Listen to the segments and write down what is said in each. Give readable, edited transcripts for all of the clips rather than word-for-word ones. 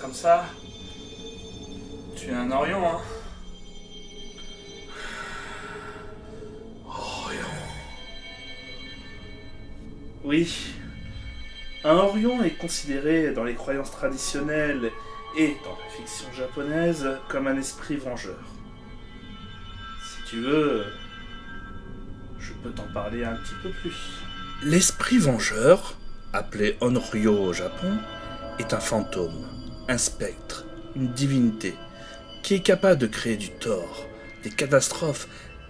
comme ça. Tu es un Orion, hein? Orion. Oui. Un Orion est considéré dans les croyances traditionnelles et dans la fiction japonaise comme un esprit vengeur. Si tu veux, je peux t'en parler un petit peu plus. L'esprit vengeur, appelé Onryo au Japon, est un fantôme, un spectre, une divinité, qui est capable de créer du tort, des catastrophes,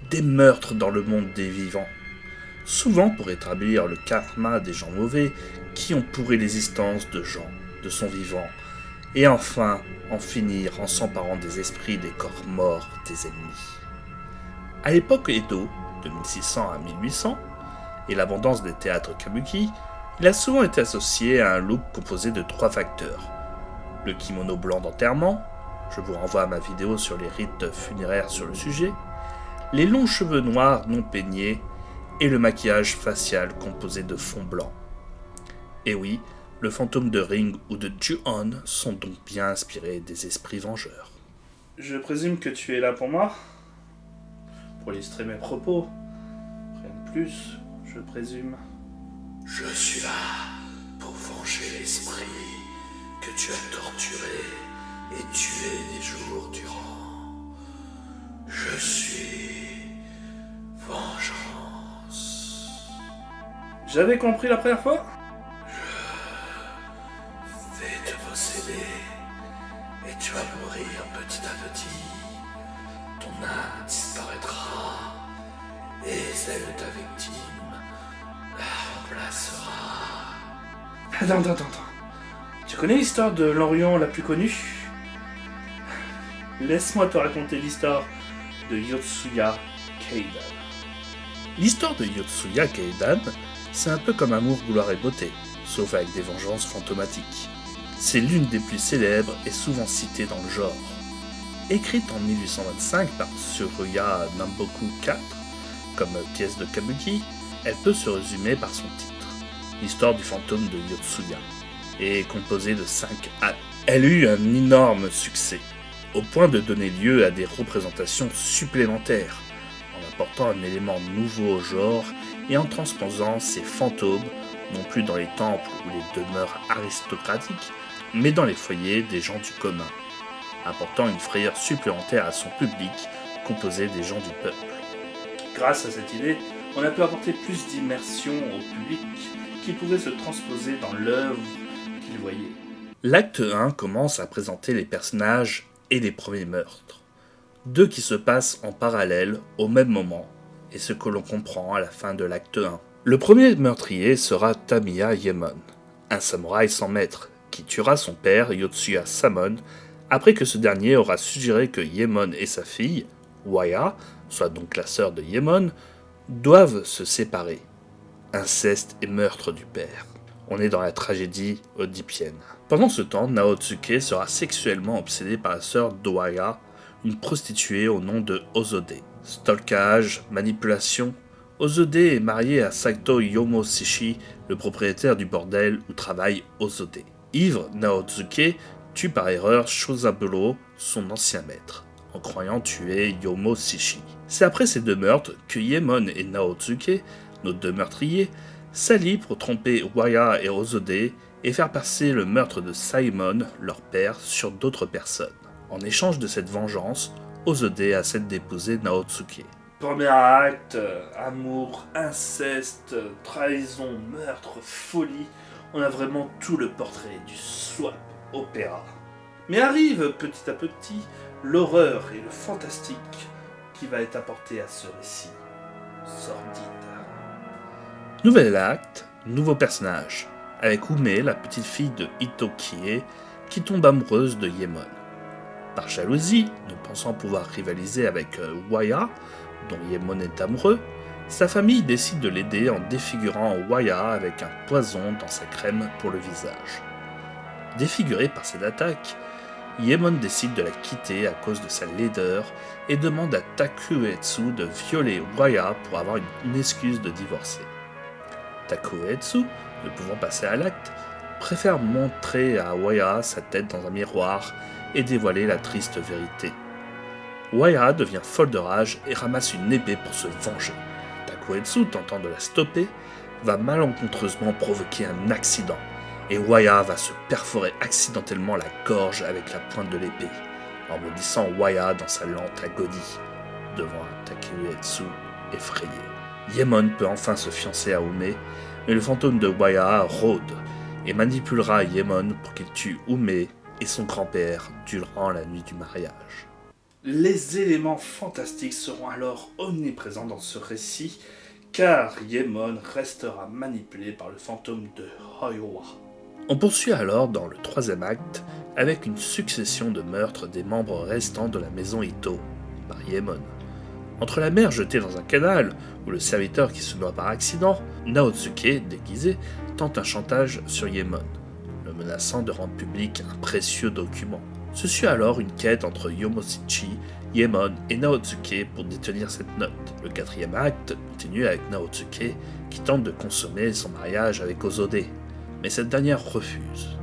des meurtres dans le monde des vivants. Souvent pour établir le karma des gens mauvais qui ont pourri l'existence de gens, de son vivant, et enfin en finir en s'emparant des esprits des corps morts des ennemis. À l'époque Edo, de 1600 à 1800, et l'abondance des théâtres kabuki, il a souvent été associé à un look composé de 3 facteurs. Le kimono blanc d'enterrement, je vous renvoie à ma vidéo sur les rites funéraires sur le sujet, les longs cheveux noirs non peignés, et le maquillage facial composé de fond blanc. Et oui, le fantôme de Ring ou de Ju-on sont donc bien inspirés des esprits vengeurs. Je présume que tu es là pour moi? Pour illustrer mes propos. Rien de plus, je présume. Je suis là pour venger l'esprit que tu as torturé et tué des jours durant. Je suis vengeance. J'avais compris la première fois? Je vais te posséder et tu vas mourir petit à petit. Ton âme disparaîtra et celle de ta victime la remplacera. Attends. Tu connais l'histoire de l'Orion la plus connue? Laisse-moi te raconter l'histoire de Yotsuya Keidan. L'histoire de Yotsuya Keidan, c'est un peu comme Amour, gloire et beauté, sauf avec des vengeances fantomatiques. C'est l'une des plus célèbres et souvent citée dans le genre. Écrite en 1825 par Tsuruya Namboku IV, comme pièce de kabuki, elle peut se résumer par son titre, l'histoire du fantôme de Yotsuya, et est composée de 5 actes. Elle eut un énorme succès, au point de donner lieu à des représentations supplémentaires, en apportant un élément nouveau au genre et en transposant ces fantômes non plus dans les temples ou les demeures aristocratiques, mais dans les foyers des gens du commun, apportant une frayeur supplémentaire à son public composé des gens du peuple. Grâce à cette idée, on a pu apporter plus d'immersion au public qui pouvait se transposer dans l'œuvre qu'il voyait. L'acte 1 commence à présenter les personnages et les premiers meurtres, deux qui se passent en parallèle au même moment, et ce que l'on comprend à la fin de l'acte 1. Le premier meurtrier sera Tamiya Yemon, un samouraï sans maître, qui tuera son père Yotsuya Samon, après que ce dernier aura suggéré que Yemon et sa fille, Waya, soit donc la sœur de Yemon, doivent se séparer. Inceste et meurtre du père. On est dans la tragédie oedipienne. Pendant ce temps, Naotsuke sera sexuellement obsédé par la sœur d'Owaya, une prostituée au nom de Ozode. Stalkage, manipulation. Ozode est marié à Saito Yomoshishi, le propriétaire du bordel où travaille Ozode. Ivre, Naotsuke tue par erreur Shozaburo, son ancien maître, en croyant tuer Yomoshishi. C'est après ces deux meurtres que Yemon et Naotsuke, nos deux meurtriers, s'allient pour tromper Waya et Ozode et faire passer le meurtre de Saemon, leur père, sur d'autres personnes. En échange de cette vengeance, Ozode accepte d'épouser Naotsuke. Premier acte, amour, inceste, trahison, meurtre, folie. On a vraiment tout le portrait du swap opéra. Mais arrive petit à petit l'horreur et le fantastique qui va être apporté à ce récit sordide. Nouvel acte, nouveau personnage, avec Ume, la petite fille de Itokie, qui tombe amoureuse de Yemon. Par jalousie, ne pensant pouvoir rivaliser avec Waya, dont Yemon est amoureux, sa famille décide de l'aider en défigurant Waya avec un poison dans sa crème pour le visage. Défiguré par cette attaque, Yemon décide de la quitter à cause de sa laideur et demande à Takuetsu de violer Waya pour avoir une excuse de divorcer. Takuetsu, ne pouvant passer à l'acte, préfère montrer à Waya sa tête dans un miroir et dévoiler la triste vérité. Waya devient folle de rage et ramasse une épée pour se venger. Takuetsu, tentant de la stopper, va malencontreusement provoquer un accident, et Waya va se perforer accidentellement la gorge avec la pointe de l'épée, en maudissant Waya dans sa lente agonie, devant un Takuetsu effrayé. Yemon peut enfin se fiancer à Ume, mais le fantôme de Waya rôde, et manipulera Yemon pour qu'il tue Ume et son grand-père durant la nuit du mariage. Les éléments fantastiques seront alors omniprésents dans ce récit, car Yemon restera manipulé par le fantôme de Hoiwa. On poursuit alors dans le troisième acte avec une succession de meurtres des membres restants de la maison Ito par Yemon. Entre la mère jetée dans un canal ou le serviteur qui se noie par accident, Naotsuke, déguisé, tente un chantage sur Yemon, le menaçant de rendre public un précieux document. Se suit alors une quête entre Yomoshichi, Yemon et Naotsuke pour détenir cette note. Le quatrième acte continue avec Naotsuke qui tente de consommer son mariage avec Ozode, mais cette dernière refuse,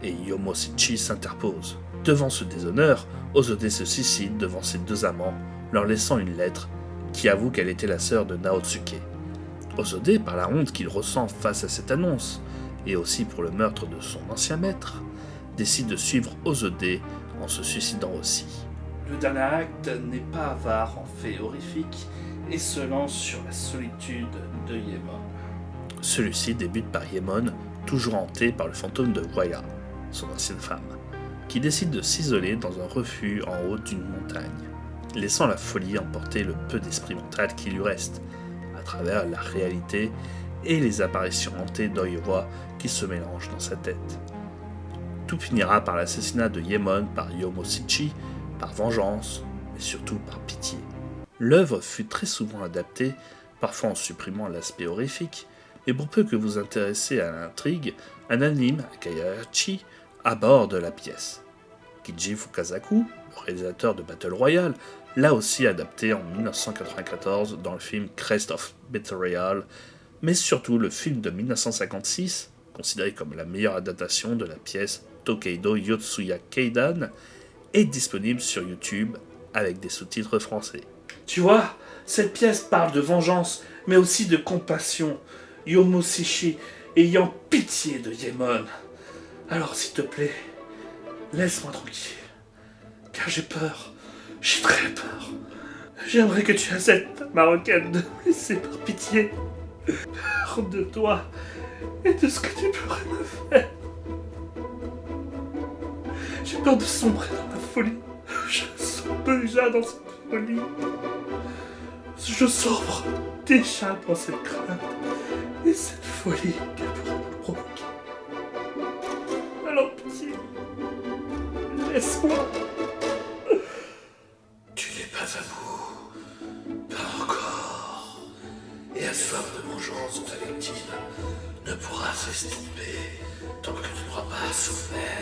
et Yomoshichi s'interpose. Devant ce déshonneur, Ozode se suicide devant ses deux amants, leur laissant une lettre qui avoue qu'elle était la sœur de Naotsuke. Ozode, par la honte qu'il ressent face à cette annonce, et aussi pour le meurtre de son ancien maître, décide de suivre Ozode en se suicidant aussi. Le dernier acte n'est pas avare en faits horrifiques et se lance sur la solitude de Yemon. Celui-ci débute par Yemon, toujours hanté par le fantôme de Waya, son ancienne femme, qui décide de s'isoler dans un refuge en haut d'une montagne, laissant la folie emporter le peu d'esprit mental qui lui reste, à travers la réalité et les apparitions hantées d'Oiwa qui se mélangent dans sa tête. Tout finira par l'assassinat de Yemon par Yomoshichi, par vengeance, mais surtout par pitié. L'œuvre fut très souvent adaptée, parfois en supprimant l'aspect horrifique, mais pour peu que vous intéressez à l'intrigue, un anime, Akayachi, aborde la pièce. Kiji Fukasaku, le réalisateur de Battle Royale, l'a aussi adapté en 1994 dans le film Crest of Betrayal, mais surtout le film de 1956, considéré comme la meilleure adaptation de la pièce Tokeido Yotsuya Keidan, est disponible sur YouTube avec des sous-titres français. Tu vois, cette pièce parle de vengeance, mais aussi de compassion. Yomoshichi ayant pitié de Yemon. Alors s'il te plaît, laisse-moi tranquille. Car j'ai peur. J'ai très peur. J'aimerais que tu acceptes ma requête de me laisser par pitié. Peur de toi et de ce que tu pourrais me faire. J'ai peur de sombrer dans la folie. Je sombre déjà dans cette folie. Je sombre déjà dans cette crainte et cette folie qu'elle pourrait me provoquer. Alors pitié, laisse-moi. Tu n'es pas à bout, pas encore. Et la soif de vengeance de ta victime ne pourra s'estomper tant que tu n'auras pas souffert